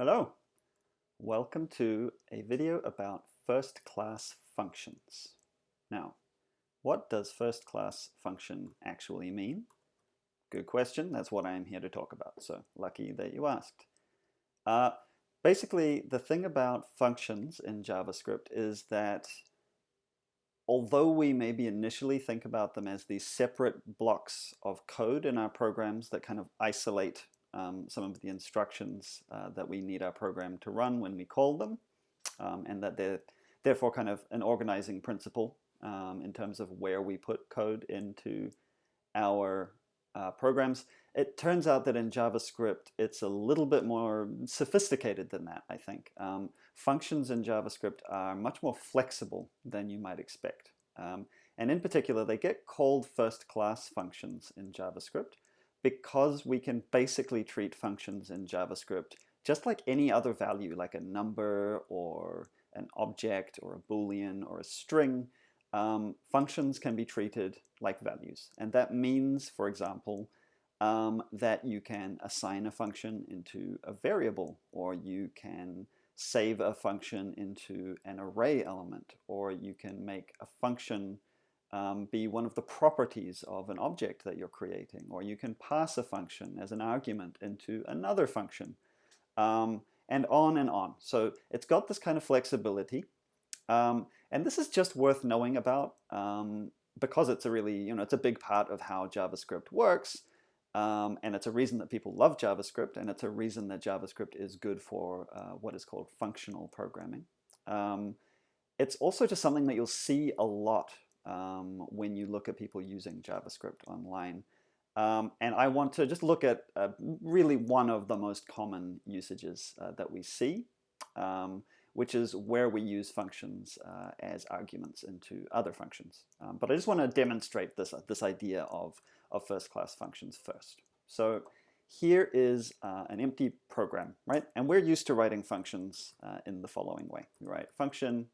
Hello, welcome to a video about first-class functions. Now, what does first-class function actually mean? Good question, that's what I'm here to talk about, so lucky that you asked. Basically, the thing about functions in JavaScript is that although we maybe initially think about them as these separate blocks of code in our programs that kind of isolate some of the instructions that we need our program to run when we call them, and that they're therefore kind of an organizing principle in terms of where we put code into our programs. It turns out that in JavaScript it's a little bit more sophisticated than that, I think. Functions in JavaScript are much more flexible than you might expect. And in particular, they get called first-class functions in JavaScript because we can basically treat functions in JavaScript just like any other value, like a number or an object or a Boolean or a string. Functions can be treated like values. And that means, for example, that you can assign a function into a variable, or you can save a function into an array element, or you can make a function be one of the properties of an object that you're creating, or you can pass a function as an argument into another function, and on and on. So it's got this kind of flexibility. And this is just worth knowing about because it's a really, it's a big part of how JavaScript works. And it's a reason that people love JavaScript, and it's a reason that JavaScript is good for what is called functional programming. It's also just something that you'll see a lot when you look at people using JavaScript online. And I want to just look at really one of the most common usages that we see, which is where we use functions as arguments into other functions. But I just want to demonstrate this idea of first-class functions first. So here is an empty program, right? And we're used to writing functions in the following way. We write function.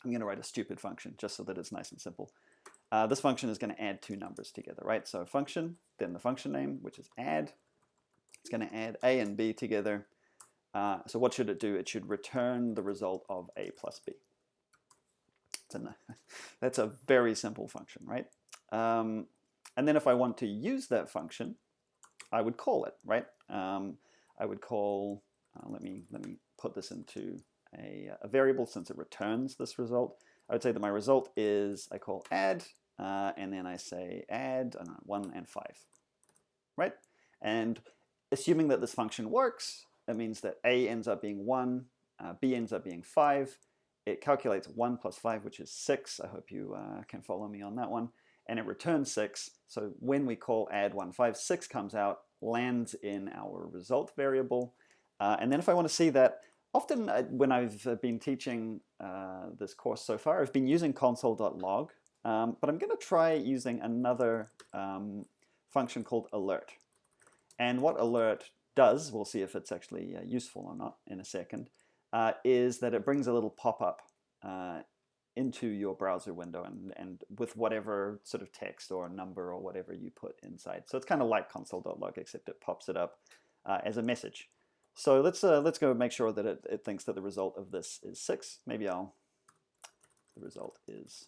I'm going to write a stupid function just so that it's nice and simple. This function is going to add two numbers together, right? So function, then the function name, which is add. It's going to add a and b together. So what should it do? It should return the result of a plus b. That's a very simple function, right? And then if I want to use that function, I would call it, right? I would call, let me put this into a variable since it returns this result. I would say that my result is, I call add, and then I say add 1 and 5, right? And assuming that this function works, that means that a ends up being 1, b ends up being 5. It calculates 1 plus 5, which is 6. I hope you can follow me on that one. And it returns 6. So when we call add 1, 5, 6 comes out, lands in our result variable. And then if I want to see that, often when I've been teaching this course so far, I've been using console.log. But I'm going to try using another function called alert. And what alert does, we'll see if it's actually useful or not in a second, is that it brings a little pop-up into your browser window and with whatever sort of text or number or whatever you put inside. So it's kind of like console.log, except it pops it up as a message. So let's go make sure that it thinks that the result of this is 6. Maybe the result is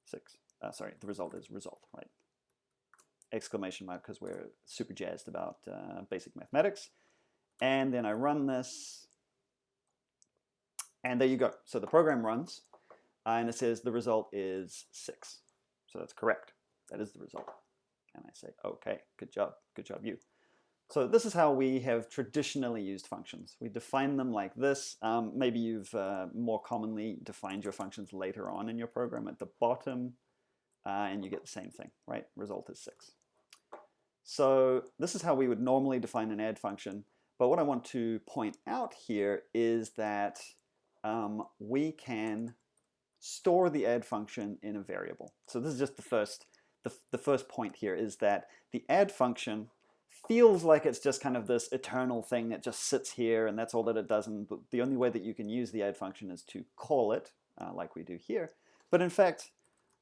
6. Sorry, the result is result, right? Exclamation mark, because we're super jazzed about basic mathematics. And then I run this, and there you go. So the program runs, and it says the result is 6. So that's correct. That is the result. And I say, okay, good job you. So this is how we have traditionally used functions. We define them like this. Maybe you've more commonly defined your functions later on in your program at the bottom, and you get the same thing, right? Result is 6. So this is how we would normally define an add function. But what I want to point out here is that we can store the add function in a variable. So this is just the first point here, is that the add function feels like it's just kind of this eternal thing that just sits here and that's all that it does. And the only way that you can use the add function is to call it like we do here. But in fact,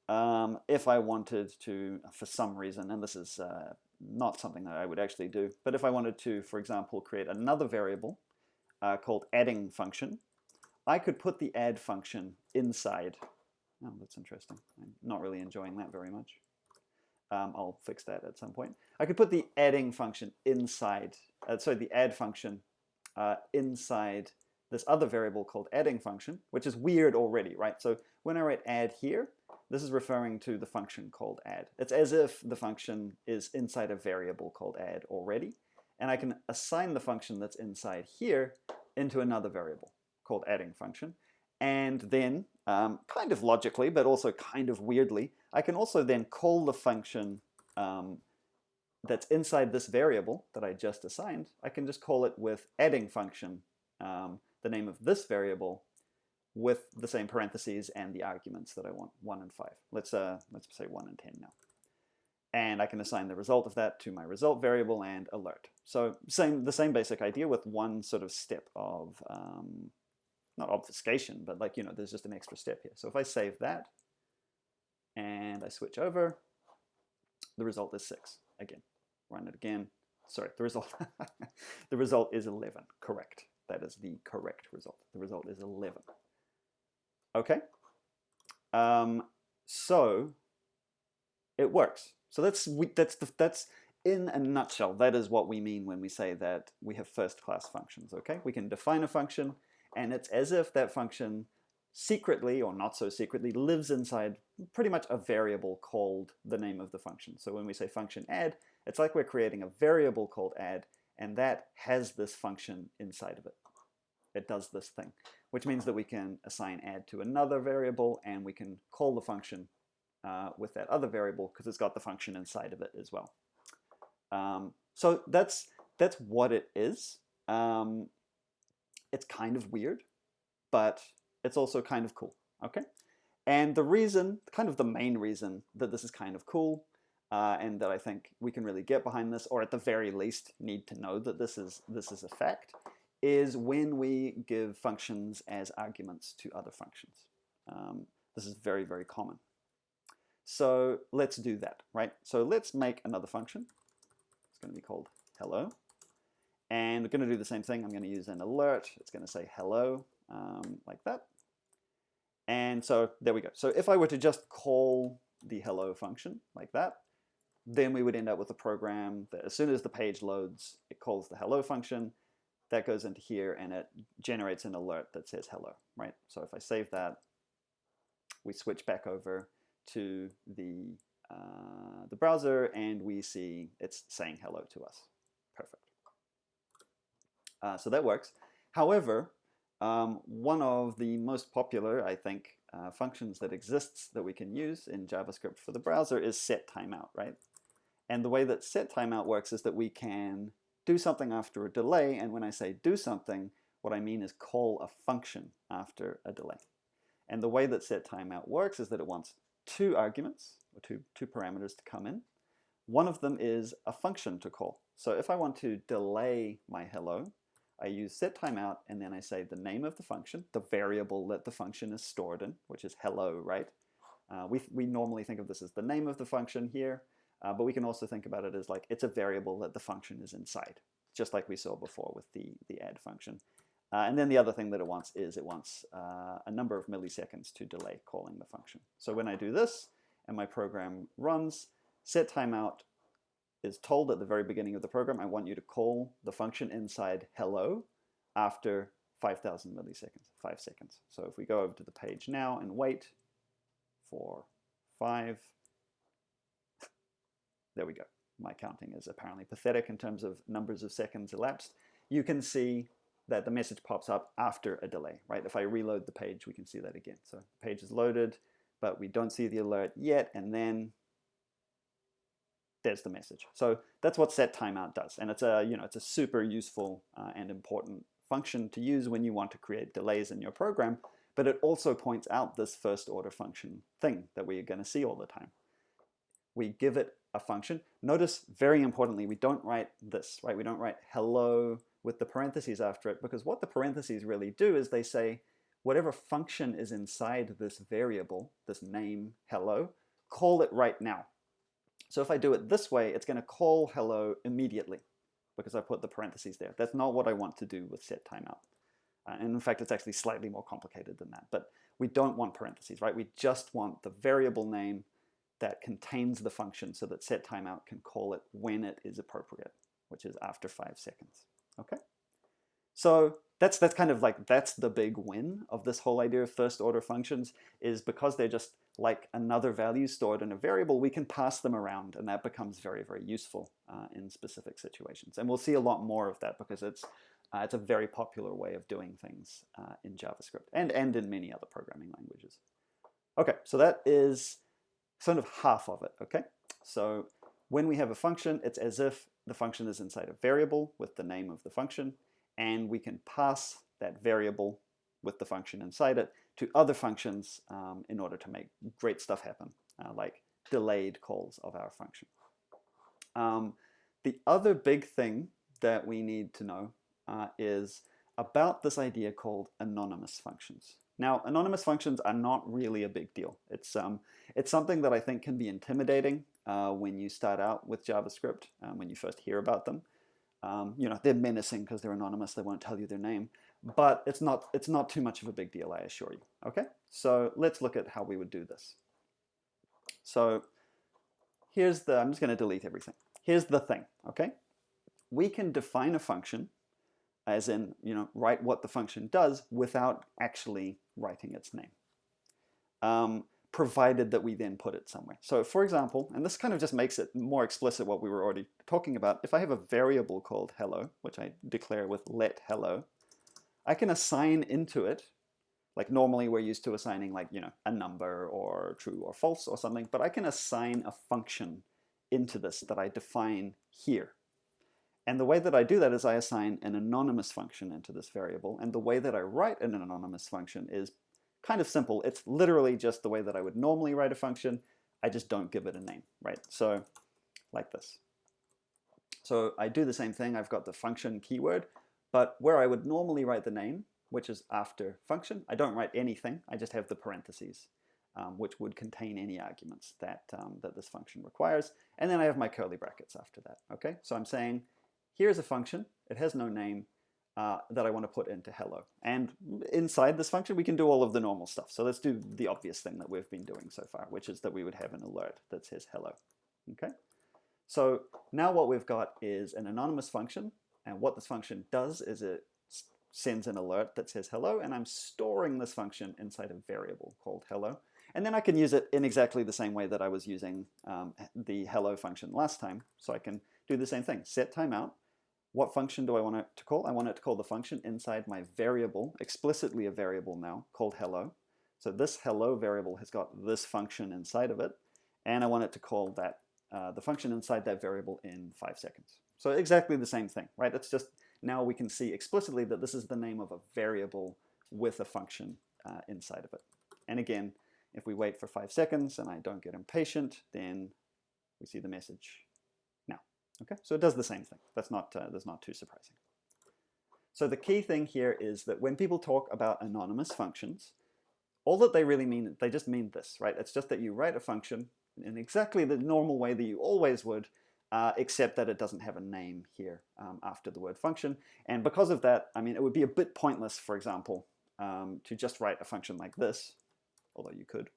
if I wanted to, for some reason, and this is not something that I would actually do. But if I wanted to, for example, create another variable called adding function, I could put the add function inside. Oh, that's interesting. I'm not really enjoying that very much. I'll fix that at some point. I could put the adding function inside, the add function inside this other variable called adding function, which is weird already, right? So when I write add here, this is referring to the function called add. It's as if the function is inside a variable called add already, and I can assign the function that's inside here into another variable called adding function. And then, kind of logically, but also kind of weirdly, I can also then call the function that's inside this variable that I just assigned. I can just call it with adding function, the name of this variable, with the same parentheses and the arguments that I want, 1 and 5. Let's say 1 and 10 now. And I can assign the result of that to my result variable and alert. So the same basic idea with one sort of step of, not obfuscation, but like, there's just an extra step here. So if I save that and I switch over, the result is 6 again. Run it again. Sorry, the result the result is 11. Correct. That is the correct result. The result is 11. Okay. So it works. So that's in a nutshell. That is what we mean when we say that we have first-class functions. Okay, we can define a function, and it's as if that function secretly, or not so secretly, lives inside pretty much a variable called the name of the function. So when we say function add, it's like we're creating a variable called add, and that has this function inside of it. It does this thing, which means that we can assign add to another variable, and we can call the function with that other variable because it's got the function inside of it as well. So that's what it is. It's kind of weird, but it's also kind of cool, okay? And the reason, kind of the main reason that this is kind of cool, and that I think we can really get behind this, or at the very least need to know that this is a fact, is when we give functions as arguments to other functions. This is very, very common. So let's do that, right? So let's make another function. It's going to be called hello. And we're going to do the same thing. I'm going to use an alert. It's going to say hello, like that. And so there we go. So if I were to just call the hello function like that, then we would end up with a program that as soon as the page loads, it calls the hello function. That goes into here and it generates an alert that says hello, right? So if I save that, we switch back over to the browser and we see it's saying hello to us. Perfect. So that works. However, one of the most popular, I think, functions that exists that we can use in JavaScript for the browser is set timeout, right? And the way that set timeout works is that we can do something after a delay, and when I say do something, what I mean is call a function after a delay. And the way that set timeout works is that it wants two arguments, or two parameters to come in. One of them is a function to call. So if I want to delay my hello, I use set timeout, and then I say the name of the function, the variable that the function is stored in, which is hello, right? We normally think of this as the name of the function here, but we can also think about it as like it's a variable that the function is inside, just like we saw before with the add function. And then the other thing that it wants is it wants a number of milliseconds to delay calling the function. So when I do this and my program runs, set timeout is told at the very beginning of the program, I want you to call the function inside hello after 5,000 milliseconds, 5 seconds. So if we go over to the page now and wait for 5, there we go. My counting is apparently pathetic in terms of numbers of seconds elapsed. You can see that the message pops up after a delay, right? If I reload the page, we can see that again. So the page is loaded, but we don't see the alert yet, and then there's the message. So that's what set timeout does, and it's a super useful and important function to use when you want to create delays in your program. But it also points out this first order function thing that we're going to see all the time. We give it a function. Notice, very importantly, we don't write this, right? We don't write hello with the parentheses after it, because what the parentheses really do is they say whatever function is inside this variable, this name hello, call it right now. So if I do it this way, it's going to call hello immediately because I put the parentheses there. That's not what I want to do with set timeout. And in fact, it's actually slightly more complicated than that. But we don't want parentheses, right? We just want the variable name that contains the function so that set timeout can call it when it is appropriate, which is after 5 seconds. Okay? So that's kind of like, that's the big win of this whole idea of first order functions, is because they're just like another value stored in a variable, we can pass them around, and that becomes very, very useful in specific situations. And we'll see a lot more of that because it's a very popular way of doing things in JavaScript and in many other programming languages. Okay, so that is sort of half of it, okay? So when we have a function, it's as if the function is inside a variable with the name of the function, and we can pass that variable with the function inside it to other functions in order to make great stuff happen, like delayed calls of our function. The other big thing that we need to know is about this idea called anonymous functions. Now, anonymous functions are not really a big deal. It's something that I think can be intimidating when you start out with JavaScript, when you first hear about them. You know, they're menacing because they're anonymous. They won't tell you their name, but it's not too much of a big deal, I assure you. Okay, so let's look at how we would do this. So here's the, I'm just going to delete everything. Here's the thing, okay? We can define a function, as in, you know, write what the function does without actually writing its name, provided that we then put it somewhere. So for example, and this kind of just makes it more explicit what we were already talking about, if I have a variable called hello, which I declare with let hello, I can assign into it, like normally we're used to assigning like, you know, a number or true or false or something, but I can assign a function into this that I define here. And the way that I do that is I assign an anonymous function into this variable, and the way that I write an anonymous function is kind of simple. It's literally just the way that I would normally write a function. I just don't give it a name, right? So like this. So I do the same thing. I've got the function keyword, but where I would normally write the name, which is after function, I don't write anything. I just have the parentheses, which would contain any arguments that, that this function requires. And then I have my curly brackets after that, okay? So I'm saying, here's a function. It has no name. That I want to put into hello. And inside this function, we can do all of the normal stuff. So let's do the obvious thing that we've been doing so far, which is that we would have an alert that says hello. Okay. So now what we've got is an anonymous function. And what this function does is it sends an alert that says hello. And I'm storing this function inside a variable called hello. And then I can use it in exactly the same way that I was using the hello function last time. So I can do the same thing, set timeout. What function do I want it to call? I want it to call the function inside my variable, explicitly a variable now, called hello. So this hello variable has got this function inside of it, and I want it to call that the function inside that variable in 5 seconds. So exactly the same thing, right? It's just now we can see explicitly that this is the name of a variable with a function inside of it. And again, if we wait for 5 seconds and I don't get impatient, then we see the message. Okay, so it does the same thing. That's not too surprising. So the key thing here is that when people talk about anonymous functions, all that they really mean, they just mean this, right? It's just that you write a function in exactly the normal way that you always would, except that it doesn't have a name here after the word function. And because of that, I mean, it would be a bit pointless, for example, to just write a function like this, although you could.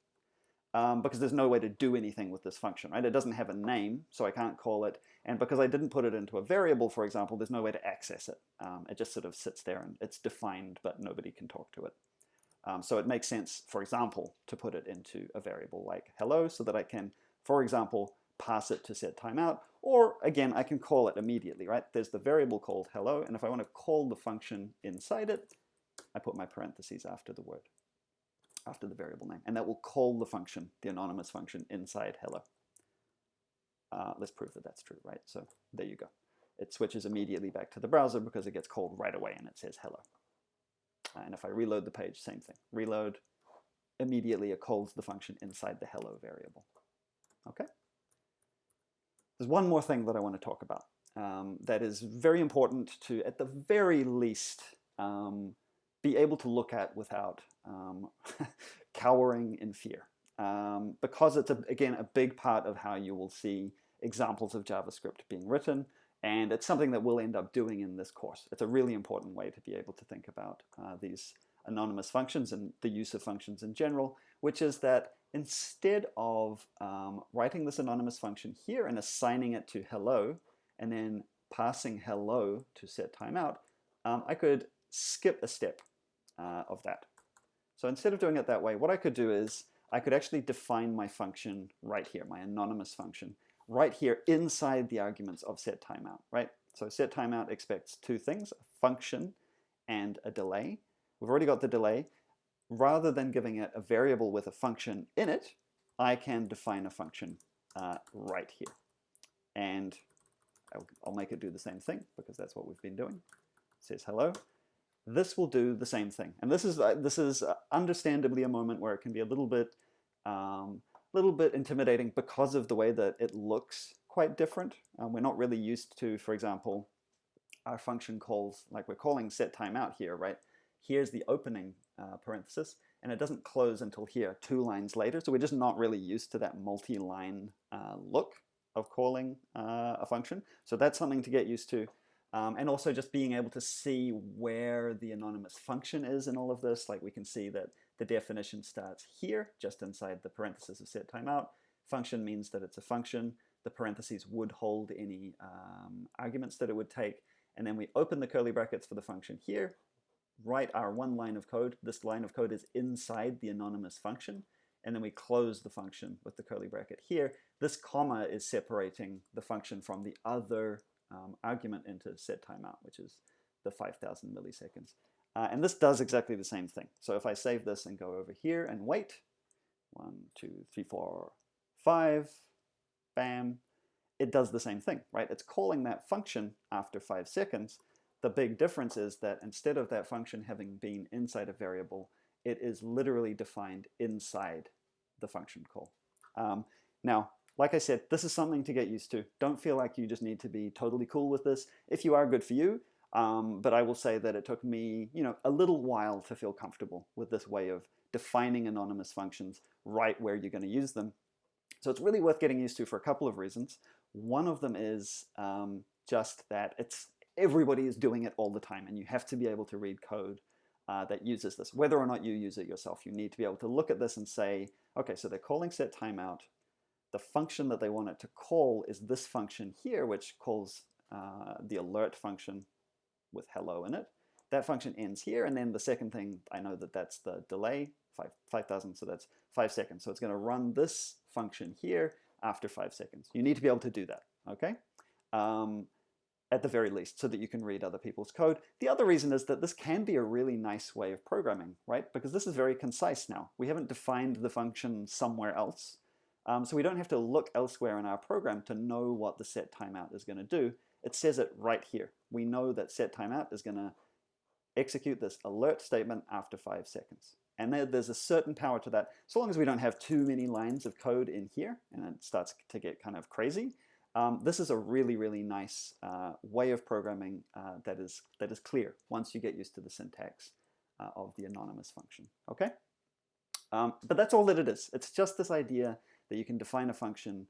Because there's no way to do anything with this function, right? It doesn't have a name, so I can't call it. And because I didn't put it into a variable, for example, there's no way to access it. It just sort of sits there and it's defined, but nobody can talk to it. So it makes sense, for example, to put it into a variable like hello so that I can, for example, pass it to set timeout. Or again, I can call it immediately, right? There's the variable called hello, and if I want to call the function inside it, I put my parentheses after the word, after the variable name, and that will call the function, the anonymous function, inside hello. Let's prove that that's true, right? So there you go. It switches immediately back to the browser because it gets called right away and it says hello. And if I reload the page, same thing. Reload, immediately it calls the function inside the hello variable. Okay? There's one more thing that I want to talk about that is very important to, at the very least, be able to look at without cowering in fear. Because it's, again, a big part of how you will see examples of JavaScript being written, and it's something that we'll end up doing in this course. It's a really important way to be able to think about these anonymous functions and the use of functions in general, which is that instead of writing this anonymous function here and assigning it to hello, and then passing hello to set timeout, I could skip a step of that. So instead of doing it that way, what I could do is I could actually define my function right here, my anonymous function, right here inside the arguments of set timeout, right? So set timeout expects two things, a function and a delay. We've already got the delay. Rather than giving it a variable with a function in it, I can define a function right here. And I'll make it do the same thing because that's what we've been doing. It says hello. This will do the same thing. And this is understandably a moment where it can be a little bit intimidating because of the way that it looks quite different. We're not really used to, for example, our function calls, like we're calling set timeout here, right? Here's the opening parenthesis, and it doesn't close until here, 2 lines later. So we're just not really used to that multi-line look of calling a function. So that's something to get used to. And also just being able to see where the anonymous function is in all of this. Like we can see that the definition starts here, just inside the parenthesis of set timeout. Function means that it's a function. The parentheses would hold any arguments that it would take. And then we open the curly brackets for the function here, write our one line of code. This line of code is inside the anonymous function. And then we close the function with the curly bracket here. This comma is separating the function from the other argument into set timeout, which is the 5,000 milliseconds. And this does exactly the same thing. So if I save this and go over here and wait, 1, 2, 3, 4, 5, bam, it does the same thing, right? It's calling that function after 5 seconds. The big difference is that instead of that function having been inside a variable, it is literally defined inside the function call. Now, like I said, this is something to get used to. Don't feel like you just need to be totally cool with this. If you are, good for you. But I will say that it took me, a little while to feel comfortable with this way of defining anonymous functions right where you're going to use them. So it's really worth getting used to for a couple of reasons. One of them is just that everybody is doing it all the time, and you have to be able to read code that uses this. Whether or not you use it yourself, you need to be able to look at this and say, okay, so they're calling set timeout. The function that they want it to call is this function here, which calls the alert function with hello in it. That function ends here, and then the second thing, I know that that's the delay, 5,000, so that's 5 seconds. So it's going to run this function here after 5 seconds. You need to be able to do that, okay? At the very least, so that you can read other people's code. The other reason is that this can be a really nice way of programming, right? Because this is very concise now. We haven't defined the function somewhere else. So we don't have to look elsewhere in our program to know what the set timeout is going to do. It says it right here. We know that set timeout is going to execute this alert statement after 5 seconds. And there's a certain power to that, so long as we don't have too many lines of code in here and it starts to get kind of crazy. This is a really, really nice way of programming that is clear once you get used to the syntax of the anonymous function, okay? But that's all that it is. It's just this idea that you can define a function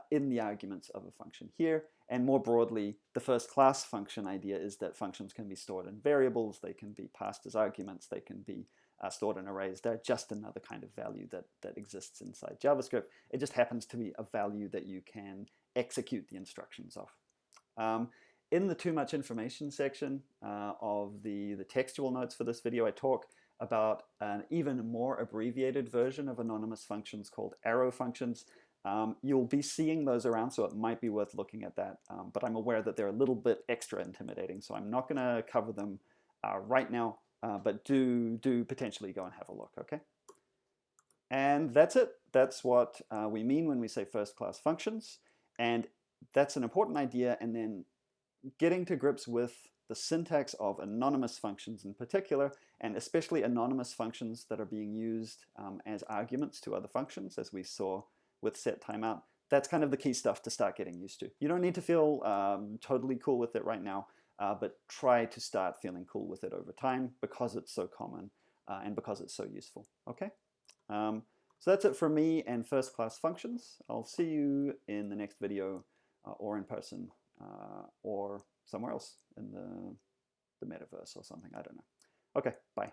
in the arguments of a function here. And more broadly, the first class function idea is that functions can be stored in variables, they can be passed as arguments, they can be stored in arrays. They're just another kind of value that exists inside JavaScript. It just happens to be a value that you can execute the instructions of. In the too much information section of the textual notes for this video, I talk about an even more abbreviated version of anonymous functions called arrow functions. You'll be seeing those around, so it might be worth looking at that. But I'm aware that they're a little bit extra intimidating, so I'm not going to cover them right now, but do potentially go and have a look, okay? And that's it. That's what we mean when we say first-class functions. And that's an important idea, and then getting to grips with the syntax of anonymous functions in particular, and especially anonymous functions that are being used as arguments to other functions, as we saw with set timeout. That's kind of the key stuff to start getting used to. You don't need to feel totally cool with it right now, but try to start feeling cool with it over time because it's so common and because it's so useful, okay? So that's it from me and first-class functions. I'll see you in the next video, or in person, or somewhere else in the metaverse or something. I don't know. Okay, bye.